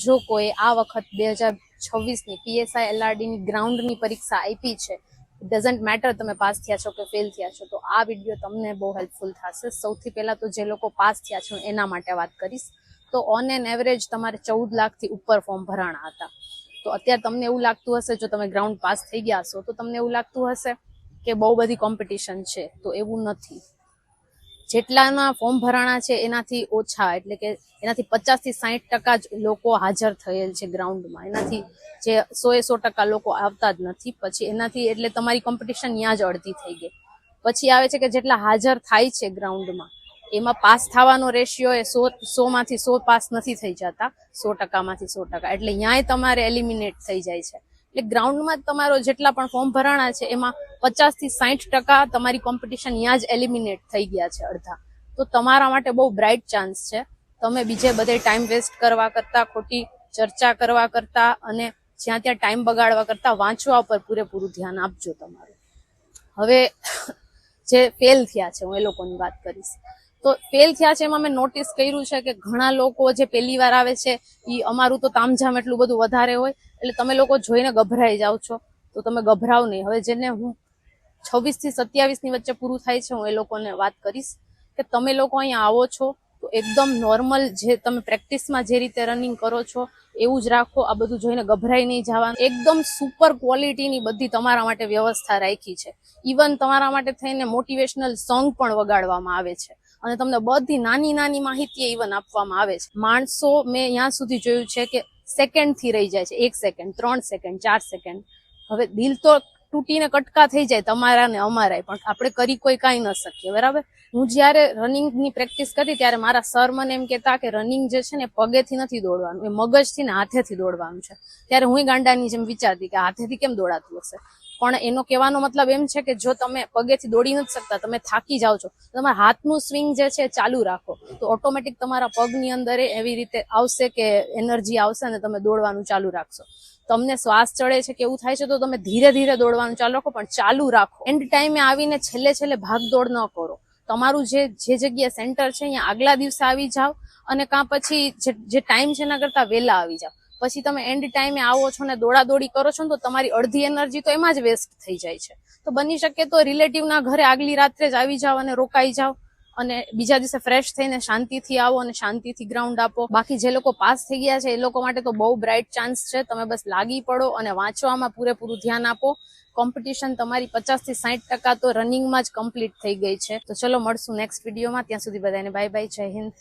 જો કોઈ આ વખત 2026ની PSI LRD ની ગ્રાઉન્ડની પરીક્ષા આપી છે, ડઝન્ટ મેટર તમે પાસ થયા છો કે ફેલ થયા છો, તો આ વિડીયો તમને બહુ હેલ્પફુલ થશે. સૌથી પહેલા તો જે લોકો પાસ થયા છે એના માટે વાત કરીશ. તો ઓન એન એવરેજ તમારે 14 લાખથી ઉપર ફોર્મ ભરાણા હતા. તો અત્યારે તમને એવું લાગતું હશે, જો તમે ગ્રાઉન્ડ પાસ થઈ ગયા હશો તો તમને એવું લાગતું હશે કે બહુ બધી કોમ્પિટિશન છે. તો એવું નથી. જેટલાના ફોર્મ ભરાણા છે એનાથી ઓછા, એટલે કે એનાથી 50 થી 60% જ લોકો હાજર થયેલ છે ગ્રાઉન્ડમાં. એનાથી જે 100% લોકો આવતા જ નથી. પછી એનાથી એટલે તમારી કોમ્પિટિશન ત્યાં જ અડધી થઈ ગઈ. પછી આવે છે કે જેટલા હાજર થાય છે ગ્રાઉન્ડમાં, એમાં પાસ થવાનો રેશિયો એ 100 માંથી 100 પાસ નથી થઈ જતા, 100% માંથી 100%. એટલે ત્યાંય તમારે એલિમિનેટ થઈ જાય છે. એટલે ગ્રાઉન્ડમાં તમારો જેટલા પણ ફોર્મ ભરાણા છે એમાં 50 થી 60% તમારી કોમ્પિટિશન ત્યાં જ એલિમિનેટ થઈ ગયા છે, અડધા. તો તમારા માટે બહુ બ્રાઇટ ચાન્સ છે. તમે બીજે બધે ટાઈમ વેસ્ટ કરવા કરતા, ખોટી ચર્ચા કરવા કરતા અને જ્યાં ત્યાં ટાઈમ બગાડવા કરતા વાંચવા ઉપર પૂરેપૂરું ધ્યાન આપજો તમારું. હવે જે ફેલ થયા છે, હું એ લોકોની વાત કરીશ. તો ફેલ થયા છે એમાં મેં નોટિસ કર્યું છે કે ઘણા લોકો જે પહેલી વાર આવે છે, એ અમારું તો તામઝામ એટલું બધું વધારે હોય એટલે તમે લોકો જોઈને ગભરાઈ જાઓ છો. તો તમે ગભરાવ નહીં. હવે જેને હું 26 થી 27ની વચ્ચે પૂરું થાય છે, હું એ લોકોને વાત કરીશ કે તમે લોકો અહીંયા આવો છો તો એકદમ નોર્મલ, જે તમે પ્રેક્ટિસમાં જે રીતે રનિંગ કરો છો એવું જ રાખો. આ બધું જોઈને ગભરાઈ નહીં જવાનું. એકદમ સુપર ક્વોલિટીની બધી તમારા માટે વ્યવસ્થા રાખી છે. ઇવન તમારા માટે થઈને મોટિવેશનલ સોંગ પણ વગાડવામાં આવે છે અને તમને બધી નાની નાની માહિતી ઇવન આપવામાં આવે છે. માણસો મેં ત્યાં સુધી જોયું છે કે સેકન્ડથી રહી જાય છે, 1 સેકન્ડ, 3 સેકન્ડ, 4 સેકન્ડ. હવે દિલ તો તૂટીને કટકા થઈ જાય તમારા ને અમારાય, પણ આપણે કરી કોઈ કાંઈ ન શકીએ, બરાબર. હું જ્યારે રનિંગની પ્રેક્ટિસ કરતી ત્યારે મારા સર મને એમ કહેતા કે રનિંગ જે છે ને પગેથી નથી દોડવાનું, એ મગજથી ને હાથેથી દોડવાનું છે. ત્યારે હું ગાંડાની જેમ વિચારતી કે હાથેથી કેમ દોડાતું હશે. પણ એનો કહેવાનો મતલબ એમ છે કે જો તમે પગેથી દોડી નથી શકતા, તમે થાકી જાઓ છો, તમારા હાથનું સ્વિંગ જે છે ચાલુ રાખો તો ઓટોમેટિક તમારા પગની અંદર એવી રીતે આવશે કે એનર્જી આવશે અને તમે દોડવાનું ચાલુ રાખશો. તમને શ્વાસ ચડે છે કે એવું થાય છે તો તમે ધીરે ધીરે દોડવાનું ચાલુ રાખો, પણ ચાલુ રાખો. એન્ડ ટાઈમે આવીને છેલ્લે ભાગદોડ ન કરો. તમારું જે જગ્યાએ સેન્ટર છે અહીંયા આગલા દિવસે આવી જાઓ અને કાં પછી જે ટાઈમ છે એના કરતા વહેલા આવી જાઓ. પછી તમે એન્ડ ટાઈમે આવો છો ને દોડાદોડી કરો છો ને તો તમારી અડધી એનર્જી તો એમાં જ વેસ્ટ થઈ જાય છે. તો બની શકે તો રિલેટિવના ઘરે આગલી રાત્રે જ આવી જાઓ અને રોકાઈ જાઓ અને બીજા દિવસે ફ્રેશ થઈને શાંતિથી આવો અને શાંતિથી ગ્રાઉન્ડ આપો. બાકી જે લોકો પાસ થઈ ગયા છે એ લોકો માટે તો બહુ બ્રાઇટ ચાન્સ છે. તમે બસ લાગી પડો અને વાંચવામાં પૂરેપૂરું ધ્યાન આપો. કોમ્પિટિશન તમારી 50 થી 60% તો રનિંગમાં જ કમ્પ્લીટ થઈ ગઈ છે. તો ચલો મળશું નેક્સ્ટ વિડીયોમાં. ત્યાં સુધી બધાને બાય બાય, જય હિન્દ.